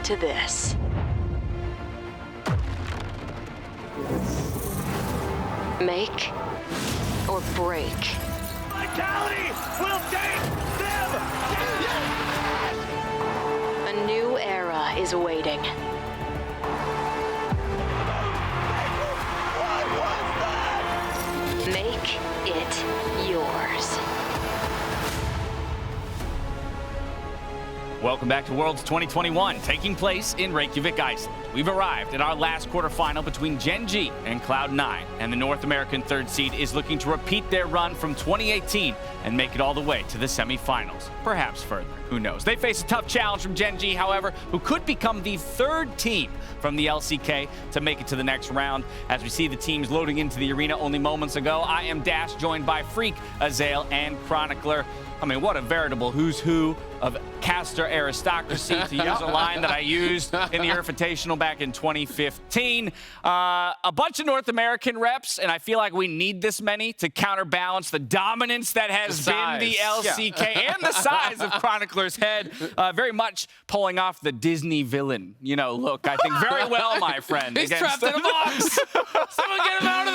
to this. Make or break. Vitality will take them! A new era is awaiting. What was that? Make it yours. Welcome back to Worlds 2021, taking place in Reykjavik, Iceland. We've arrived at our last quarterfinal between Gen G and Cloud9, and the North American third seed is looking to repeat their run from 2018 and make it all the way to the semifinals, perhaps further. Who knows? They face a tough challenge from Gen G, however, who could become the third team from the LCK to make it to the next round. As we see the teams loading into the arena only moments ago, I am Dash, joined by Freak, Azael, and Chronicler. I mean, what a veritable who's who of caster aristocracy, to use a line that I used in the Invitational back in 2015. A bunch of North American reps, and I feel like we need this many to counterbalance the dominance that has been the LCK and the size of Chronicler's head. Very much pulling off the Disney villain, look, I think very well, my friend. He's trapped in a box. Someone get him out of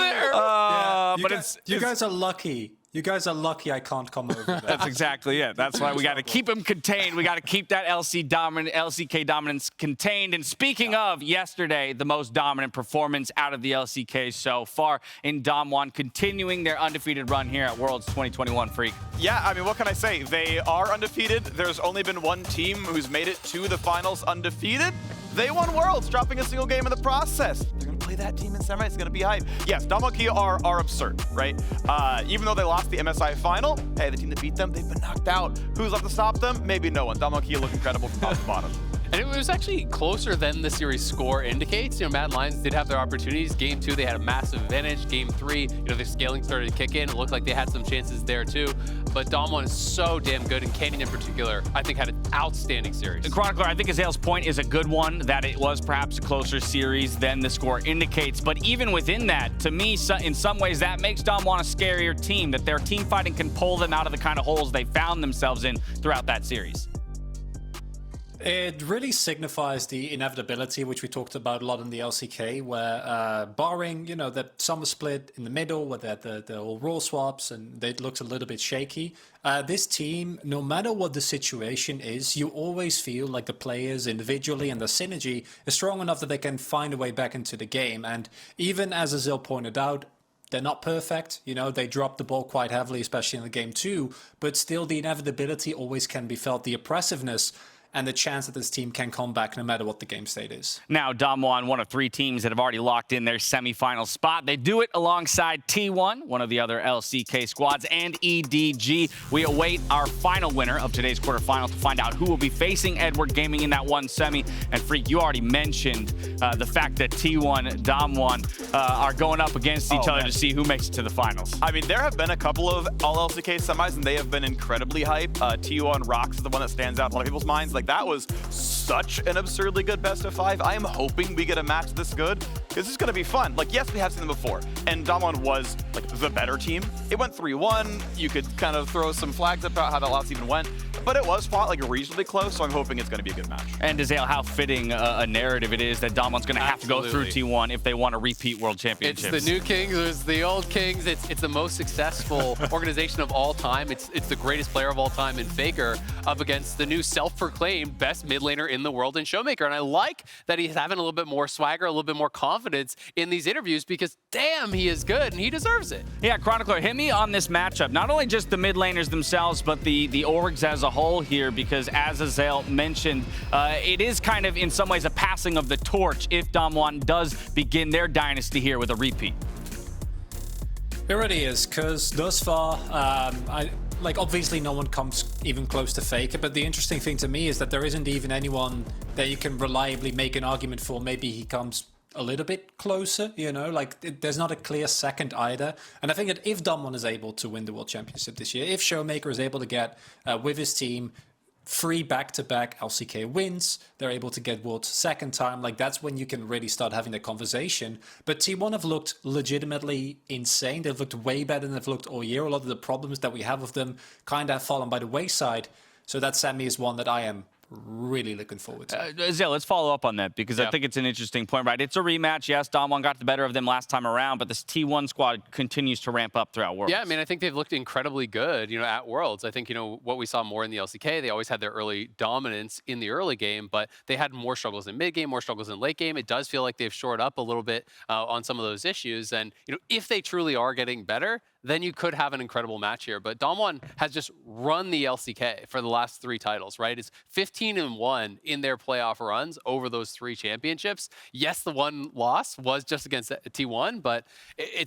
there. You guys are lucky. You guys are lucky I can't come over there. That's exactly it. That's why we got to keep them contained. We got to keep that LCK dominance contained. And speaking of yesterday, the most dominant performance out of the LCK so far in Damwon, continuing their undefeated run here at Worlds 2021, Freak. Yeah, I mean, what can I say? They are undefeated. There's only been one team who's made it to the finals undefeated. They won Worlds, dropping a single game in the process. They're going to play that team in semis. It's going to be hype. Yes, Damwon are absurd, right? Even though they lost the MSI final, hey, the team that beat them, they've been knocked out. Who's left to stop them? Maybe no one. Damwon look incredible from top to bottom. And it was actually closer than the series score indicates. Mad Lions did have their opportunities. Game 2, they had a massive advantage. Game 3, the scaling started to kick in. It looked like they had some chances there too. But Damwon is so damn good, and Canyon in particular, I think, had an outstanding series. Chronicler, I think Azael's point is a good one, that it was perhaps a closer series than the score indicates. But even within that, to me, in some ways, that makes Damwon a scarier team, that their team fighting can pull them out of the kind of holes they found themselves in throughout that series. It really signifies the inevitability, which we talked about a lot in the LCK, where barring, that summer split in the middle, where they had the all role swaps and it looks a little bit shaky, this team, no matter what the situation is, you always feel like the players individually and the synergy is strong enough that they can find a way back into the game. And even as Azael pointed out, they're not perfect. They dropped the ball quite heavily, especially in the game 2, but still the inevitability always can be felt, the oppressiveness and the chance that this team can come back no matter what the game state is. Now, Damwon, one of 3 teams that have already locked in their semifinal spot. They do it alongside T1, one of the other LCK squads, and EDG. We await our final winner of today's quarterfinal to find out who will be facing Edward Gaming in that one semi. And Freak, you already mentioned the fact that T1 and Damwon are going up against each other to see who makes it to the finals. I mean, there have been a couple of all LCK semis, and they have been incredibly hype. T1 Rocks is the one that stands out in a lot of people's minds. That was such an absurdly good best of 5. I am hoping we get a match this good, because this is going to be fun. Yes, we have seen them before, and Damwon was the better team. It went 3-1. You could kind of throw some flags about how that loss even went, but it was fought reasonably close, so I'm hoping it's going to be a good match. And Azael, how fitting a narrative it is that Damwon's going to have to go through T1 if they want to repeat World Championships. It's the new Kings, it's the old Kings. It's the most successful organization of all time. It's the greatest player of all time in FLICKR up against the new self-proclaimed best mid laner in the world in Showmaker. And I like that he's having a little bit more swagger, a little bit more confidence in these interviews, because damn, he is good and he deserves it. Yeah, Chronicler, hit me on this matchup. Not only just the mid laners themselves, but the orgs as a whole here, because as Azael mentioned, it is kind of in some ways a passing of the torch if Damwon does begin their dynasty here with a repeat. It really is, because thus far, obviously no one comes even close to FLICKR, but the interesting thing to me is that there isn't even anyone that you can reliably make an argument for. Maybe he comes a little bit closer, there's not a clear second either. And I think that if Damwon is able to win the World Championship this year, if Showmaker is able to get with his team 3 back-to-back LCK wins, they're able to get Worlds second time, that's when you can really start having that conversation. But T1 have looked legitimately insane. They've looked way better than they've looked all year. A lot of the problems that we have with them kind of have fallen by the wayside. So that semi is one that I am really looking forward to. Zale, let's follow up on that because I think it's an interesting point, right? It's a rematch. Yes, Damwon got the better of them last time around, but this T1 squad continues to ramp up throughout Worlds. Yeah, I mean, I think they've looked incredibly good, at Worlds. I think, what we saw more in the LCK, they always had their early dominance in the early game, but they had more struggles in mid game, more struggles in late game. It does feel like they've shored up a little bit on some of those issues. And, if they truly are getting better, then you could have an incredible match here. But Damwon has just run the LCK for the last 3 titles, right? It's 15-1 in their playoff runs over those 3 championships. Yes, the one loss was just against T1, but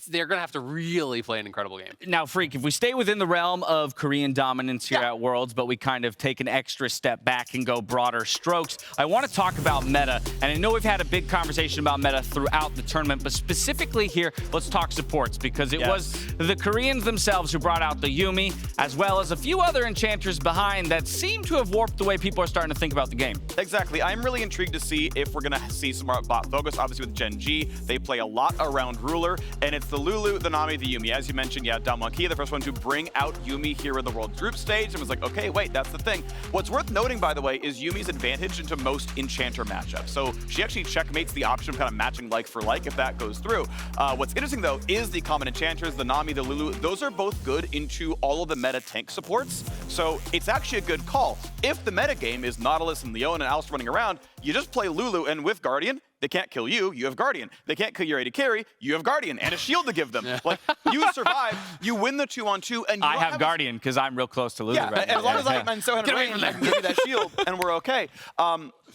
they're going to have to really play an incredible game. Now, Freak, if we stay within the realm of Korean dominance here at Worlds, but we kind of take an extra step back and go broader strokes, I want to talk about meta. And I know we've had a big conversation about meta throughout the tournament, but specifically here, let's talk supports, because it was the Koreans themselves who brought out the Yuumi, as well as a few other enchanters behind that seem to have warped the way people are starting to think about the game. Exactly. I'm really intrigued to see if we're going to see some more bot focus. Obviously, with Gen G, they play a lot around Ruler, and it's the Lulu, the Nami, the Yuumi. As you mentioned, Damwon Kia, the first one to bring out Yuumi here in the World Group stage, and was like, okay, wait, that's the thing. What's worth noting, by the way, is Yumi's advantage into most enchanter matchups. So she actually checkmates the option of kind of matching like for like if that goes through. What's interesting, though, is the common enchanters, the Nami, the Lulu. Those are both good into all of the meta tank supports, so it's actually a good call. If the meta game is Nautilus and Leon and Alice running around, you just play Lulu, and with Guardian, they can't kill you, you have Guardian. They can't kill your AD carry, you have Guardian, and a shield to give them. Like, you survive, you win the 2-on-2, and you I have Guardian because I'm real close to Lulu right now. And as long as I'm so have range, I can give you that shield, and we're okay.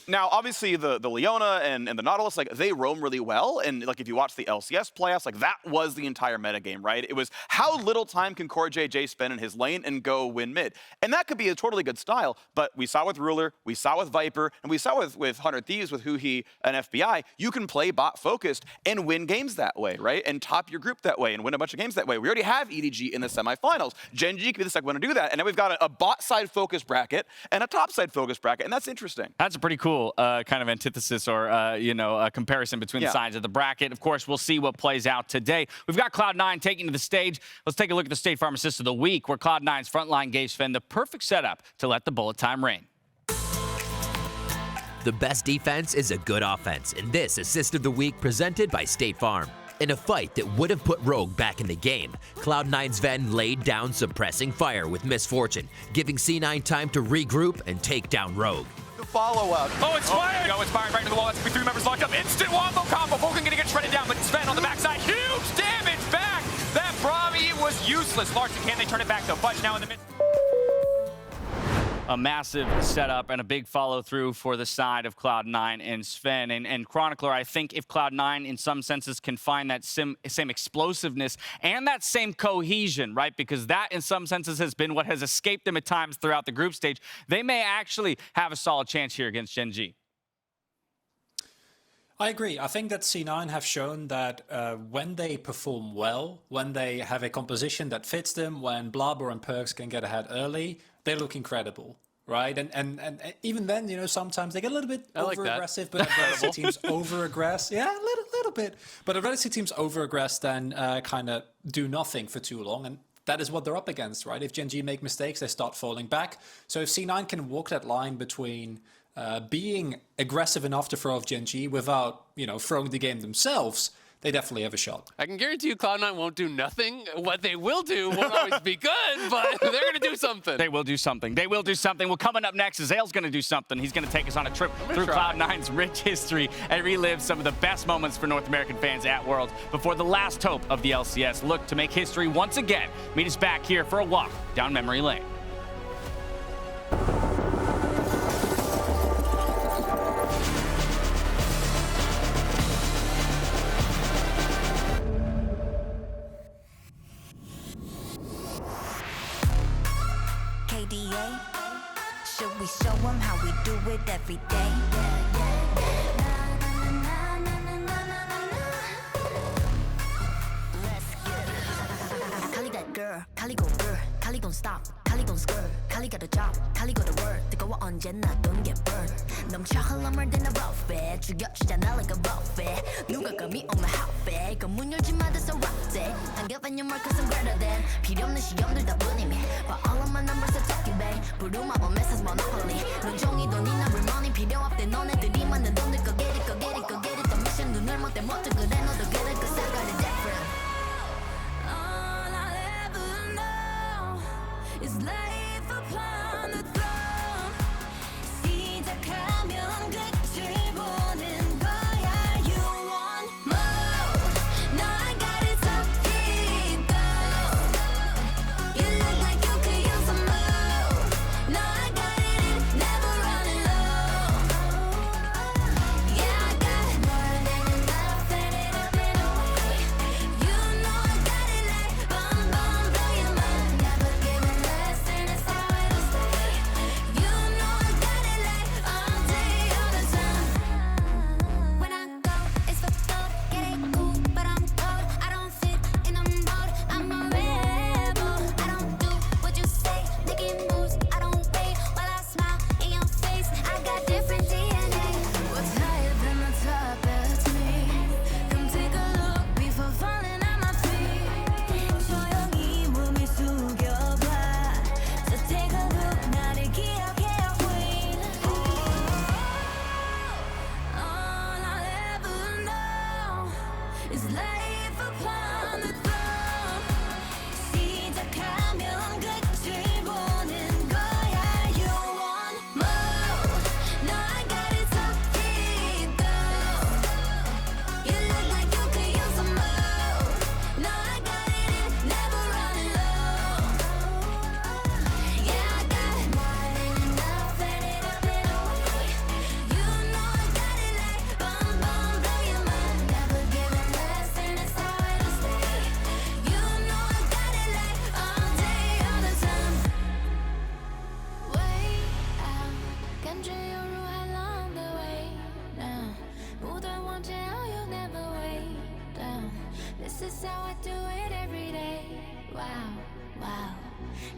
Now, obviously, the Leona and the Nautilus, like, they roam really well, and like if you watch the LCS playoffs, like that was the entire meta game, right? It was how little time can Core JJ spend in his lane and go win mid, and that could be a totally good style. But we saw with Ruler, we saw with Viper, and we saw with 100 Thieves, with Huhi and FBI, you can play bot focused and win games that way, right? And top your group that way and win a bunch of games that way. We already have EDG in the semifinals. Gen G could be the second one to do that, and then we've got a bot side focus bracket and a top side focus bracket, and that's interesting. That's a pretty cool kind of antithesis or, a comparison between the sides of the bracket. Of course, we'll see what plays out today. We've got Cloud9 taking to the stage. Let's take a look at the State Farm Assist of the Week, where Cloud9's frontline gave Sven the perfect setup to let the bullet time rain. The best defense is a good offense, and this Assist of the Week presented by State Farm. In a fight that would have put Rogue back in the game, Cloud9's Ven laid down suppressing fire with Misfortune, giving C9 time to regroup and take down Rogue. Follow-up. Oh, it's fired! Go, it's fired right into the wall. That's going to be 3 members locked up. Instant wombo combo. Vulcan going to get shredded down, but Sven on the backside. Huge damage back! That Bravi was useless. Larson, can they turn it back, though? Fudge now in the mid. A massive setup and a big follow-through for the side of Cloud9 and Sven. And Chronicler, I think if Cloud9 in some senses can find that same explosiveness and that same cohesion, right? Because that in some senses has been what has escaped them at times throughout the group stage. They may actually have a solid chance here against Gen G. I agree. I think that C9 have shown that when they perform well, when they have a composition that fits them, when Blabber and Perkz can get ahead early, they look incredible, right? And even then, sometimes they get a little bit over-aggressive, but Adversity teams over-aggress. Yeah, a little bit. But Adversity teams over-aggress then kind of do nothing for too long, and that is what they're up against, right? If Gen G make mistakes, they start falling back. So if C9 can walk that line between being aggressive enough to throw off Gen G without, throwing the game themselves, they definitely have a shot. I can guarantee you Cloud9 won't do nothing. What they will do won't always be good, but they're going to do something. They will do something. They will do something. Well, coming up next, Zale's going to do something. He's going to take us on a trip through Cloud9's rich history and relive some of the best moments for North American fans at Worlds before the last hope of the LCS look to make history once again. Meet us back here for a walk down memory lane. Should we show them how we do it every day? Let's get it. Kali that girl, Kali go girl, Kali gon' stop, Kali gon' skirt, Kali got a job, Kali go to work. 뜨거워 언제나 don't get burned. 넘쳐 흘러물 than a buffet, 죽여주잖아 like a buffet. 누가 감히 on my outfit, 그 문 열지 마 that's a rock day. 당겨봐 you more cause I'm greater than 필요 없는 시험들 다 뿐이미 But all of my numbers are talking back 부르마 on message monopoly 눈종이도 니 number money 필요 없대 너네들이 만든 돈들 go get it go get it go get it 더 미션 눈을 못 떼 못해 그래 너도 get it cause I got it different All I'll ever know is life upon the throne 시작하면 끝을 보는 거야 You want more No I got it so deep though You look like you could use some more No I got it never running low Yeah I got more than enough and it up and away You know I got it like boom boom blow your mind Never giving less and it's how it'll stay You know I got it like all day all the time When I go it's for gold Get it cool but I'm cold I don't fit in a mold I'm a rebel I don't do what you say Making moves I don't wait while I smile in your face I got different DNA What's higher than the top that's me Come take a look before falling at my feet 조용히 몸을 숙여봐 So take a look 나를 기억해요 queen All I'll ever know is life upon the throne 시작하면 끝을 보는 거야 You want more No I got it so deep though You look like you could use some more No I got it never running low Yeah I got more than enough and it up and away You know I got it like boom boom blow your mind Never giving less and it's how it'll stay You know I got it like all day all the time Way out 感觉犹如海浪的味道不断往前 oh you never way down This is how I do it every day Wow wow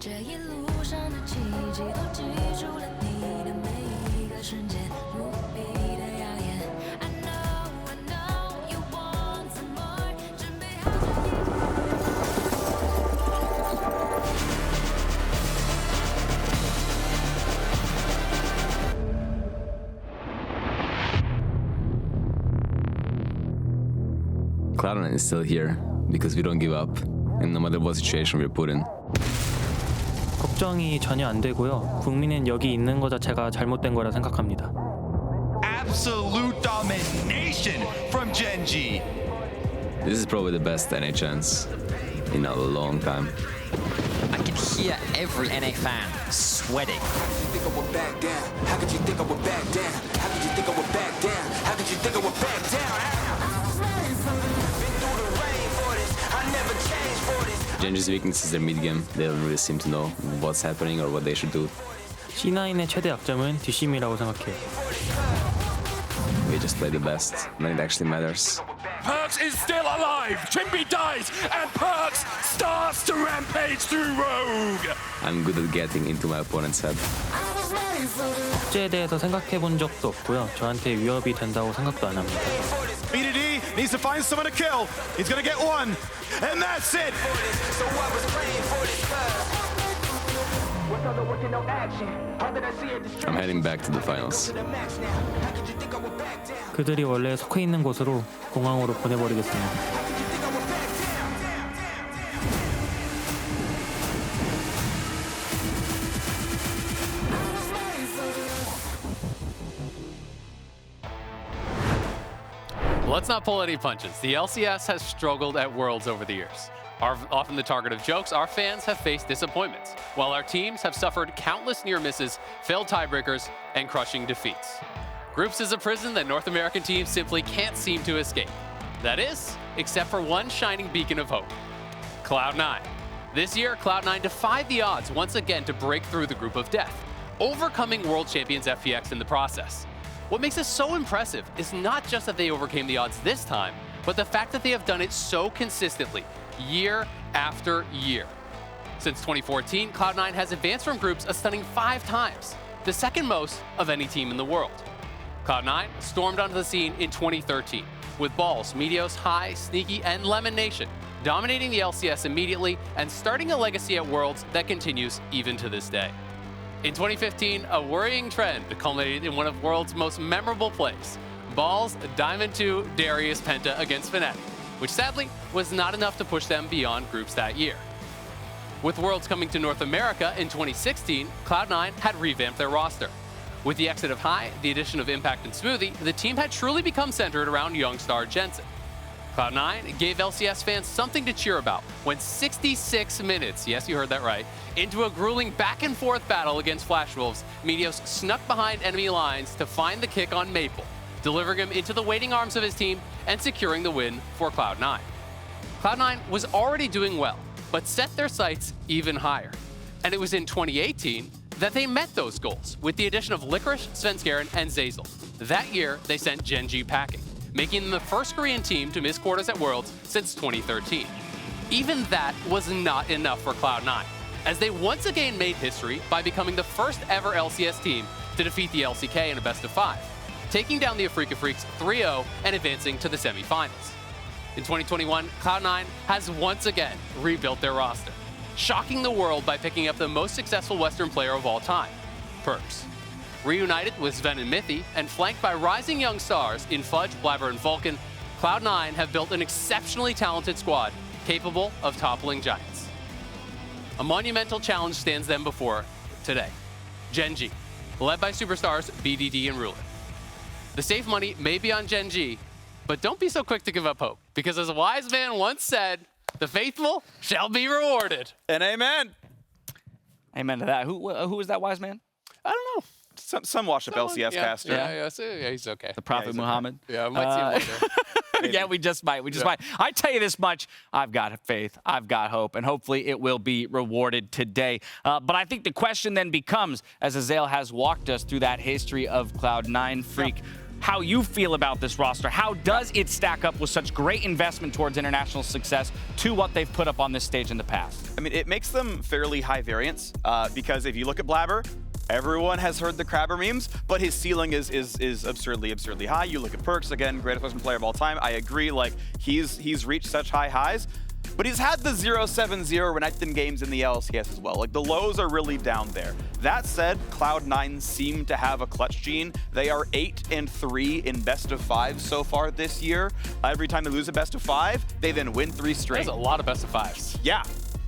这一路上的奇迹都记住了你的每一个瞬间无比的耀眼 I know you want some more 准备好Cloud9 is still here because we don't give up, and no matter what situation we're put in. 걱정이 전혀 안 되고요. 국민은 여기 있는 것 자체가 잘못된 거라 생각합니다. Absolute domination from Gen G. This is probably the best NA chance in a long time. I can hear every NA fan sweating. Think I would back down? How could you think I would back down? How could you think I would back down? How could you think I would back down? Been through the rain for this. I never changed for this. Gen G's weakness is their mid game. They don't really seem to know what's happening or what they should do. C9의 최대 약점은 뒷심이라고 생각해요. We just play the best when it actually matters. Perkz is still alive. Chimpy dies, and Perkz starts to rampage through Rogue. I'm good at getting into my opponent's head. 숙제에 대해서 생각해 본 적도 없고요. 저한테 위협이 된다고 생각도 안 합니다. BDD needs to find someone to kill. He's gonna get one, and that's it. So I was praying for this I'm heading back to the finals. 그들이 원래 속해 있는 곳으로 공항으로 보내버리겠습니다. Let's not pull any punches. The LCS has struggled at Worlds over the years. Often the target of jokes, our fans have faced disappointments, while our teams have suffered countless near misses, failed tiebreakers, and crushing defeats. Groups is a prison that North American teams simply can't seem to escape. That is, except for one shining beacon of hope, Cloud9. This year, Cloud9 defied the odds once again to break through the group of death, overcoming world champions FPX in the process. What makes this so impressive is not just that they overcame the odds this time, but the fact that they have done it so consistently, year after year. Since 2014, Cloud9 has advanced from groups a stunning 5 times, the second most of any team in the world. Cloud9 stormed onto the scene in 2013 with Balls, Meteos, High, Sneaky, and Lemon Nation, dominating the LCS immediately and starting a legacy at Worlds that continues even to this day. In 2015, a worrying trend culminated in one of Worlds' most memorable plays, Ball's Diamond 2 Darius Penta against Fnatic, which sadly was not enough to push them beyond groups that year. With Worlds coming to North America in 2016, Cloud9 had revamped their roster. With the exit of High, the addition of Impact and Smoothie, the team had truly become centered around young star Jensen. Cloud9 gave LCS fans something to cheer about when 66 minutes, yes, you heard that right, into a grueling back-and-forth battle against Flash Wolves, Meteos snuck behind enemy lines to find the kick on Maple, delivering him into the waiting arms of his team and securing the win for Cloud9. Cloud9 was already doing well, but set their sights even higher. And it was in 2018 that they met those goals with the addition of Licorice, Svenskeren, and Zeyzal. That year, they sent Gen G packing, making them the first Korean team to miss quarters at Worlds since 2013. Even that was not enough for Cloud9, as they once again made history by becoming the first ever LCS team to defeat the LCK in a best-of-5, taking down the Afrika Freaks 3-0 and advancing to the semifinals. In 2021, Cloud9 has once again rebuilt their roster, shocking the world by picking up the most successful Western player of all time, Perkz. Reunited with Sven and Mithy, and flanked by rising young stars in Fudge, Blabber, and Vulcan, Cloud9 have built an exceptionally talented squad capable of toppling giants. A monumental challenge stands them before today. Gen G, led by superstars BDD and Ruler. The safe money may be on Gen G, but don't be so quick to give up hope, because as a wise man once said, the faithful shall be rewarded. And amen. Amen to that. Who is that wise man? I don't know. Some washed-up LCS caster. Yeah, he's okay. The Prophet Muhammad. Okay. Yeah, I might see him later. Yeah, we just might. I tell you this much, I've got faith, I've got hope, and hopefully it will be rewarded today. But I think the question then becomes, as Azael has walked us through that history of Cloud9 Freak, how you feel about this roster. How does it stack up with such great investment towards international success to what they've put up on this stage in the past? I mean, it makes them fairly high variance because if you look at Blabber, everyone has heard the Crabber memes, but his ceiling is absurdly high. You look at Perkz, again, greatest Western player of all time. I agree, like, he's reached such high highs, but he's had the 0-7-0 Renekton games in the LCS as well. Like, the lows are really down there. That said, Cloud9 seem to have a clutch gene. They are 8-3 in best-of-5 so far this year. Every time they lose a best-of-5, they then win 3 straight. That's a lot of best-of-5s. Yeah.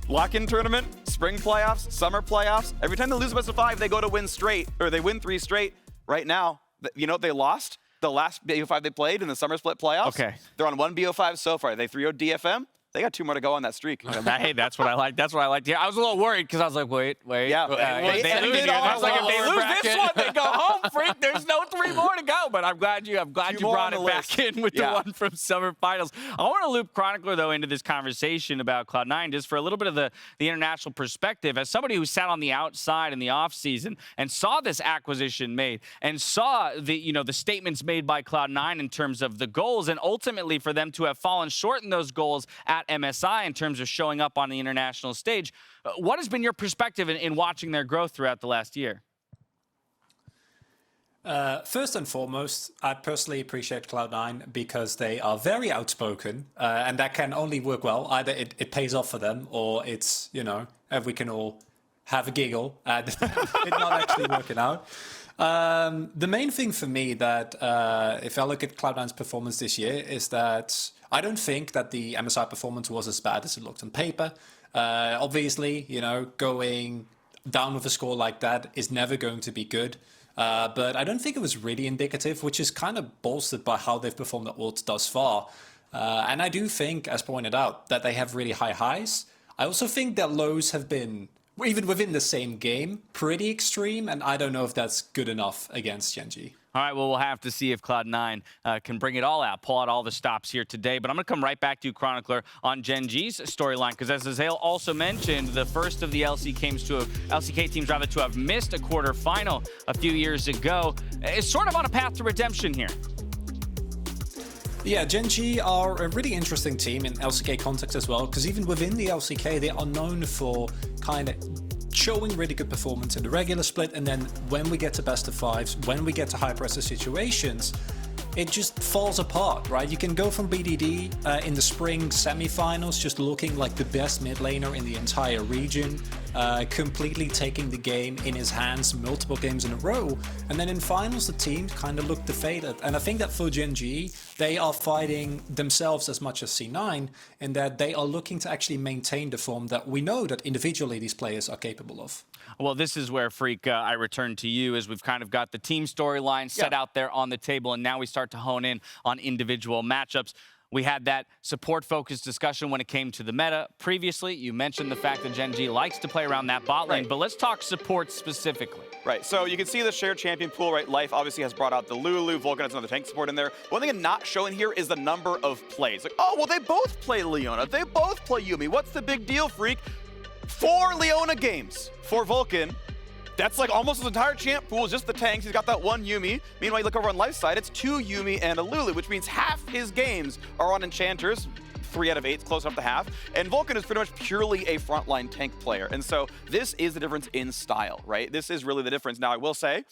Lock-in tournament, spring playoffs, summer playoffs. Every time they lose a best-of-5, they go to win straight, or they win 3 straight. Right now, you know what they lost? The last BO5 they played in the summer split playoffs. Okay. They're on 1 BO5 so far. They 3-0'd DFM. They got 2 more to go on that streak. Hey, that's what I like. That's what I like to hear. I was a little worried because I was like, wait. Yeah. If they lose this one, they go home, Freak. There's no 3 more to go. But I'm glad you brought it back in with the one from Summer Finals. I want to loop Chronicler, though, into this conversation about Cloud9 just for a little bit of the international perspective. As somebody who sat on the outside in the offseason and saw this acquisition made and saw the statements made by Cloud9 in terms of the goals and ultimately for them to have fallen short in those goals at MSI in terms of showing up on the international stage. What has been your perspective in watching their growth throughout the last year? First and foremost, I personally appreciate Cloud9 because they are very outspoken, and that can only work well. Either it pays off for them, or it's, we can all have a giggle at it not actually working out. The main thing for me that, if I look at Cloud9's performance this year, is that I don't think that the MSI performance was as bad as it looked on paper. Obviously, going down with a score like that is never going to be good. But I don't think it was really indicative, which is kind of bolstered by how they've performed at Worlds thus far. And I do think, as pointed out, that they have really high highs. I also think that lows have been, even within the same game, pretty extreme, and I don't know if that's good enough against Gen G. All right, well, we'll have to see if Cloud9 can bring it all out, pull out all the stops here today. But I'm going to come right back to you, Chronicler, on Gen G's storyline, because as Azael also mentioned, the first of the LCK teams to have missed a quarterfinal a few years ago is sort of on a path to redemption here. Yeah, Gen G are a really interesting team in LCK context as well, because even within the LCK, they are known for kind of showing really good performance in the regular split, and then when we get to best of 5s, when we get to high pressure situations, it just falls apart, right? You can go from BDD in the spring semifinals just looking like the best mid laner in the entire region, completely taking the game in his hands multiple games in a row, and then in finals the team kind of looked defeated. And I think that for Gen G, they are fighting themselves as much as C9 in that they are looking to actually maintain the form that we know that individually these players are capable of. Well, this is where, Freak, I return to you as we've kind of got the team storyline set out there on the table, and now we start to hone in on individual matchups. We had that support-focused discussion when it came to the meta. Previously, you mentioned the fact that Gen G likes to play around that bot lane, but let's talk support specifically. Right, so you can see the shared champion pool, right? Life obviously has brought out the Lulu, Vulcan has another tank support in there. One thing I'm not showing here is the number of plays. Like, oh, well, they both play Leona, they both play Yuumi. What's the big deal, Freak? 4 Leona games for Vulcan. That's like almost his entire champ pool, just the tanks. He's got that one Yuumi. Meanwhile, you look over on Life's side, it's 2 Yuumi and a Lulu, which means half his games are on Enchanters. 3 out of 8, close enough to half. And Vulcan is pretty much purely a frontline tank player. And so this is the difference in style, right? This is really the difference. Now, I will say,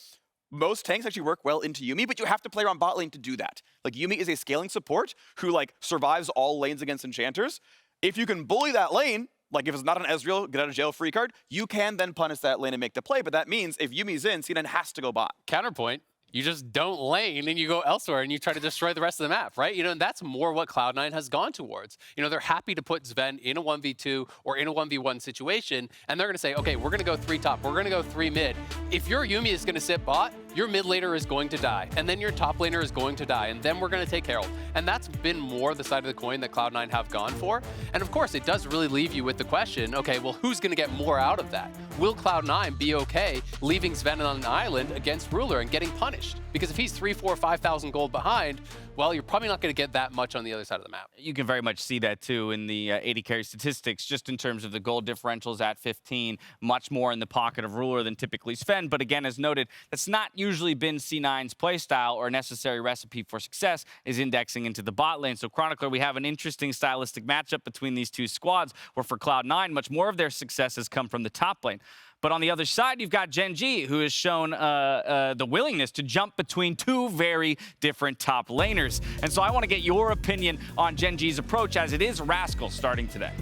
most tanks actually work well into Yuumi, but you have to play around bot lane to do that. Like, Yuumi is a scaling support who, like, survives all lanes against Enchanters. If you can bully that lane, like if it's not an Ezreal, get out of jail free card, you can then punish that lane and make the play. But that means if Yumi's in, C9 has to go bot. Counterpoint. You just don't lane and you go elsewhere and you try to destroy the rest of the map, right? You know, and that's more what Cloud9 has gone towards. You know, they're happy to put Sven in a 1v2 or in a 1v1 situation, and they're going to say, okay, we're going to go 3 top, we're going to go 3 mid. If your Yuumi is going to sit bot, your mid laner is going to die, and then your top laner is going to die, and then we're going to take Herald. And that's been more the side of the coin that Cloud9 have gone for. And of course, it does really leave you with the question, okay, well, who's going to get more out of that? Will Cloud9 be okay leaving Sven on an island against Ruler and getting punished? Because if he's 3, 4, 5,000 gold behind, well, you're probably not going to get that much on the other side of the map. You can very much see that, too, in the 80 carry statistics, just in terms of the gold differentials at 15, much more in the pocket of Ruler than typically Sven. But again, as noted, that's not usually been C9's playstyle or necessary recipe for success, is indexing into the bot lane. So, Chronicler, we have an interesting stylistic matchup between these two squads, where for Cloud9, much more of their success has come from the top lane. But on the other side, you've got Gen G, who has shown the willingness to jump between 2 very different top laners. And so I want to get your opinion on Gen G's approach, as it is Rascal starting today.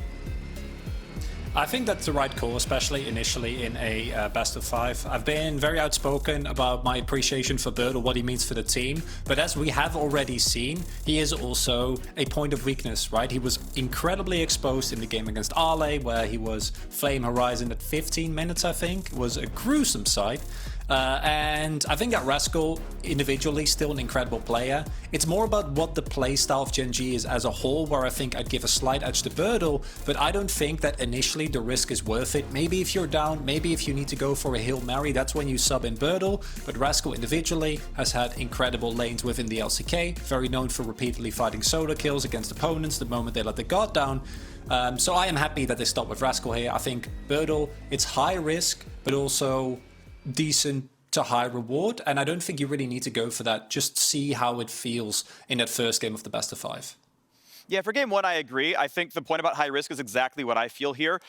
I think that's the right call, especially initially in a best of 5. I've been very outspoken about my appreciation for Birdle, what he means for the team, but as we have already seen, he is also a point of weakness, right? He was incredibly exposed in the game against Ale, where he was Flame Horizon at 15 minutes, I think. It was a gruesome sight. And I think that Rascal, individually, still an incredible player. It's more about what the playstyle of Gen G is as a whole, where I think I'd give a slight edge to Birdle, but I don't think that initially the risk is worth it. Maybe if you're down, maybe if you need to go for a Hail Mary, that's when you sub in Birdle, but Rascal individually has had incredible lanes within the LCK, very known for repeatedly fighting solo kills against opponents the moment they let the guard down. So I am happy that they stop with Rascal here. I think Birdle, it's high risk, but also decent to high reward, and I don't think you really need to go for that. Just see how it feels in that first game of the best of 5. Yeah, for game 1, I agree. I think the point about high risk is exactly what I feel here.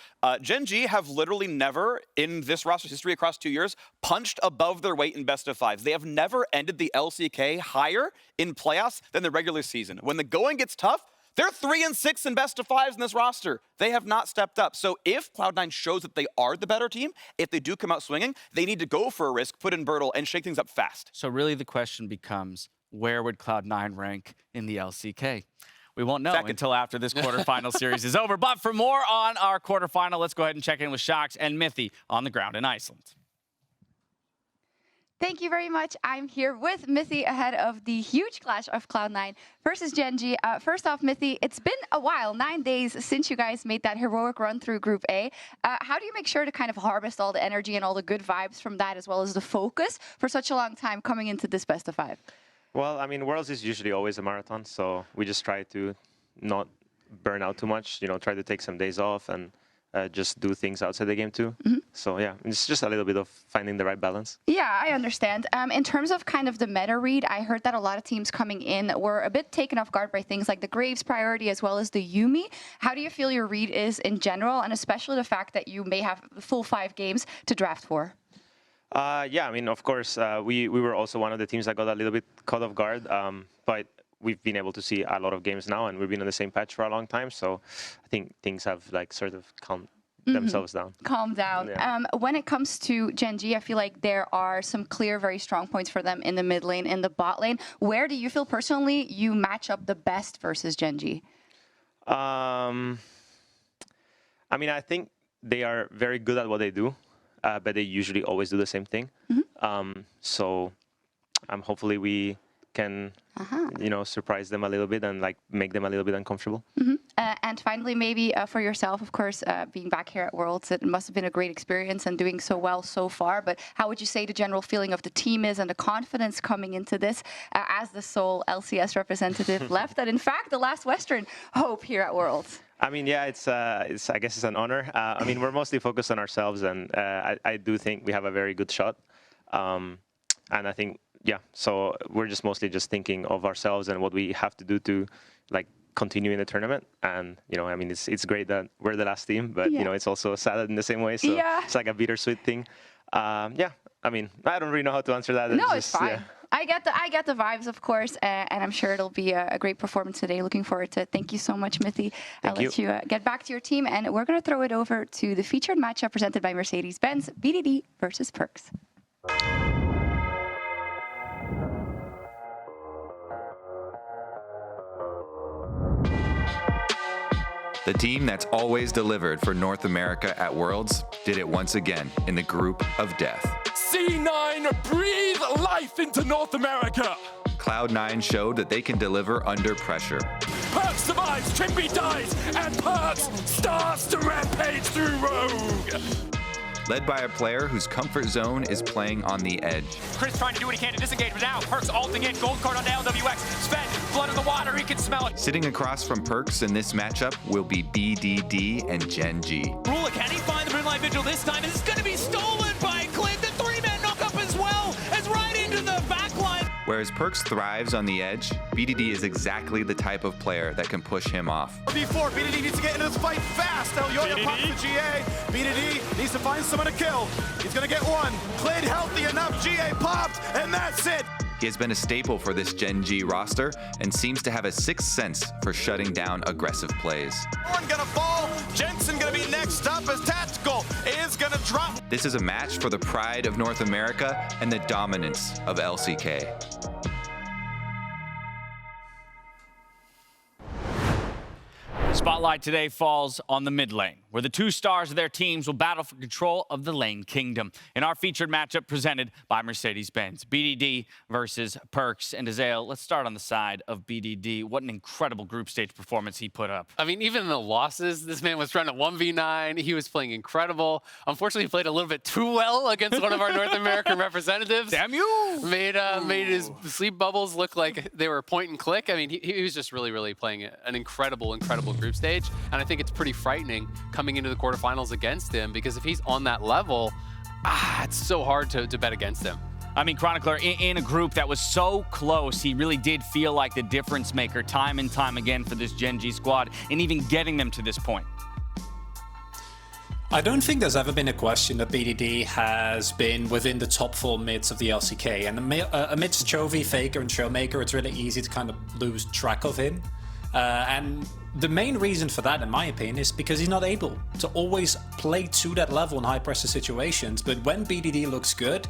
Gen G have literally never, in this roster's history across 2 years, punched above their weight in best of 5s. They have never ended the LCK higher in playoffs than the regular season. When the going gets tough, they're 3 and 6 in best of 5s in this roster. They have not stepped up. So if Cloud9 shows that they are the better team, if they do come out swinging, they need to go for a risk, put in Birdle, and shake things up fast. So really the question becomes, where would Cloud9 rank in the LCK? We won't know until after this quarterfinal series is over. But for more on our quarterfinal, let's go ahead and check in with Shox and Mithy on the ground in Iceland. Thank you very much. I'm here with Mithy ahead of the huge clash of Cloud9 versus Gen G. First off, Mithy, it's been a while, 9 days since you guys made that heroic run through Group A. How do you make sure to kind of harvest all the energy and all the good vibes from that, as well as the focus for such a long time coming into this best of 5? Well, I mean, Worlds is usually always a marathon, so we just try to not burn out too much, you know, try to take some days off and just do things outside the game too. So yeah, it's just a little bit of finding the right balance. Yeah, I understand. In terms of kind of the meta read, I heard that a lot of teams coming in were a bit taken off guard by things like the Graves priority as well as the Yuumi. How do you feel your read is in general, and especially the fact that you may have the full 5 games to draft for? Yeah, I mean, of course, we were also one of the teams that got a little bit caught off guard, but we've been able to see a lot of games now, and we've been on the same patch for a long time, so I think things have like sort of calmed themselves down. Calm down. Yeah. When it comes to Gen G, I feel like there are some clear, very strong points for them in the mid lane, in the bot lane. Where do you feel personally you match up the best versus Gen G? I mean, I think they are very good at what they do, but they usually always do the same thing. So hopefully we can, surprise them a little bit and like make them a little bit uncomfortable. And finally, maybe for yourself, of course, being back here at Worlds, it must have been a great experience and doing so well so far. But how would you say the general feeling of the team is and the confidence coming into this as the sole LCS representative left and in fact the last Western hope here at Worlds? I mean, yeah, it's I guess it's an honor. I mean, we're mostly focused on ourselves, and I do think we have a very good shot. And I think, yeah, so we're just mostly just thinking of ourselves and what we have to do to like continue in the tournament. And I mean, it's great that we're the last team, but it's also sad in the same way. So it's like a bittersweet thing. Yeah, I mean, I don't really know how to answer that. No, it's fine. Yeah. I get the vibes, of course, and I'm sure it'll be a great performance today. Looking forward to it. Thank you so much, Mithy. I'll let you get back to your team, and we're going to throw it over to the featured matchup presented by Mercedes-Benz, BDD versus Perkz. The team that's always delivered for North America at Worlds did it once again in the group of death. C9 breathe life into North America. Cloud9 showed that they can deliver under pressure. Perkz survives, Chimpy dies, and Perkz starts to rampage through Rogue. Led by a player whose comfort zone is playing on the edge. Chris trying to do what he can to disengage, but now Perkz ulting in, gold card on the LWX, spent, blood in the water, he can smell it. Sitting across from Perkz in this matchup will be BDD and Gen G. Rula, can he find the Moonlight Vigil this time? It's going to be stolen by Clint. The three-man knock-up as well as right into the backline. Whereas Perkz thrives on the edge, BDD is exactly the type of player that can push him off. Before BDD needs to get into this fight fast. Elyoya pops the GA. BDD needs to find someone to kill. He's gonna get one. Clid healthy enough. GA popped, and that's it. He has been a staple for this Gen G roster and seems to have a sixth sense for shutting down aggressive plays. One gonna fall. Jensen gonna be next up as Tactical is gonna drop. This is a match for the pride of North America and the dominance of LCK. Spotlight today falls on the mid lane, where the two stars of their teams will battle for control of the lane kingdom. In our featured matchup presented by Mercedes-Benz, BDD versus Perkz. And Azael, let's start on the side of BDD. What an incredible group stage performance he put up. I mean, even in the losses, this man was running a 1v9. He was playing incredible. Unfortunately, he played a little bit too well against one of our North American representatives. Damn you! Made his sleep bubbles look like they were point and click. I mean, he was just really playing an incredible group stage. And I think it's pretty frightening coming into the quarterfinals against him, because if he's on that level, it's so hard to bet against him. I mean, Chronicler, in a group that was so close, he really did feel like the difference maker time and time again for this Gen G squad, and even getting them to this point. I don't think there's ever been a question that BDD has been within the top 4 mids of the LCK. And amidst Chovy, FLICKR, and Showmaker, it's really easy to kind of lose track of him. And the main reason for that, in my opinion, is because he's not able to always play to that level in high-pressure situations. But when BDD looks good,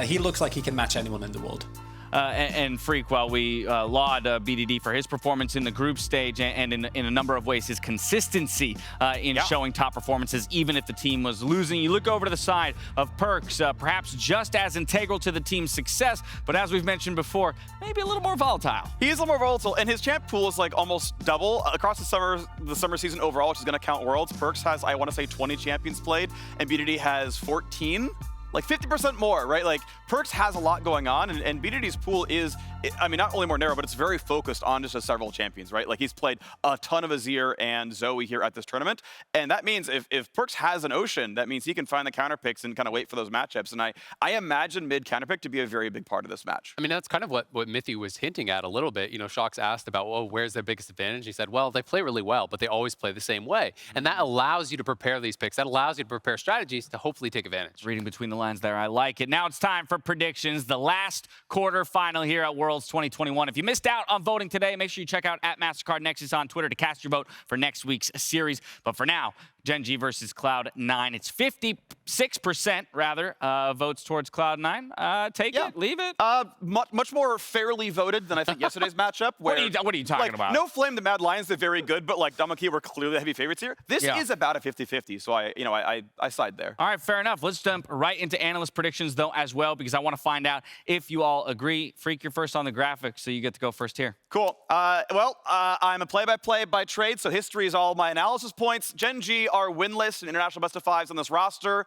he looks like he can match anyone in the world. And Freak, while we laud BDD for his performance in the group stage and in a number of ways his consistency in showing top performances, even if the team was losing, you look over to the side of Perkz, perhaps just as integral to the team's success, but as we've mentioned before, maybe a little more volatile. He is a little more volatile, and his champ pool is like almost double across the summer season overall, which is going to count Worlds. Perkz has, I want to say, 20 champions played, and BDD has 14. Like 50% more, right? Like Perkz has a lot going on, and BDD's pool is I mean, not only more narrow, but it's very focused on just several champions, right? Like he's played a ton of Azir and Zoe here at this tournament. And that means if Perkz has an Ocean, that means he can find the counter picks and kind of wait for those matchups. And I imagine mid counter pick to be a very big part of this match. I mean, that's kind of what Mithy was hinting at a little bit. You know, Shox asked about, well, where's their biggest advantage? He said, well, they play really well, but they always play the same way. And that allows you to prepare these picks. That allows you to prepare strategies to hopefully take advantage. Reading between the lines there, I like it. Now it's time for predictions. The last quarterfinal here at Worlds 2021. If you missed out on voting today, make sure you check out @MasterCard Nexus on Twitter to cast your vote for next week's series. But for now, Gen G versus Cloud9. It's 56% rather votes towards Cloud9. Take it, leave it. Much more fairly voted than I think yesterday's matchup. Where, what are you talking about? No Flame the Mad Lions, they're very good, but like Damaki were clearly the heavy favorites here. This is about a 50-50, so I side there. All right, fair enough. Let's jump right into analyst predictions though as well, because I want to find out if you all agree. Freak, you're first on the graphic, so you get to go first here. Cool. I'm a play-by-play by trade, so history is all my analysis points. Gen G are winless in international best of fives on this roster.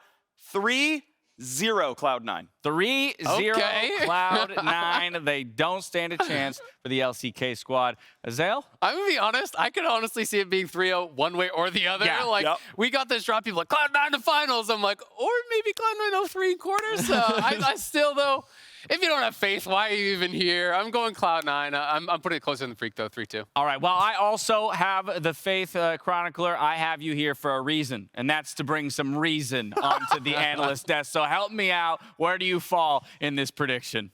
3-0 Cloud9. 3-0 Okay. Cloud9. They don't stand a chance for the LCK squad. Azael? I'm going to be honest. I could honestly see it being 3-0 one way or the other. Yeah. We got this drop. People like, Cloud9 to finals. I'm like, or maybe Cloud9 3 quarters. I still, though, if you don't have faith, why are you even here? I'm going Cloud9. I'm putting it closer than the Freak, though, 3-2. All right. Well, I also have the faith, Chronicler. I have you here for a reason, and that's to bring some reason onto the analyst desk. So help me out. Where do you fall in this prediction?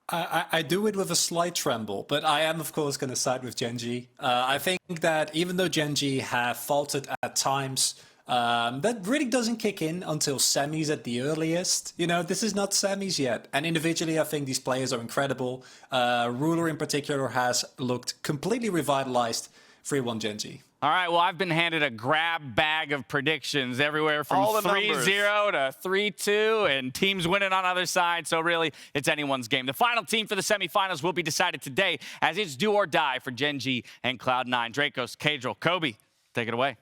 I do it with a slight tremble, but I am, of course, going to side with Gen G. I think that even though Gen G have faltered at times, that really doesn't kick in until semis at the earliest. You know, this is not semis yet. And individually, I think these players are incredible. Ruler in particular has looked completely revitalized. 3-1 Gen G. All right, well, I've been handed a grab bag of predictions everywhere from 3-0 to 3-2 and teams winning on either side. So really, it's anyone's game. The final team for the semifinals will be decided today as it's do or die for Gen G and Cloud9. Dracos, Kadril, Kobe, take it away.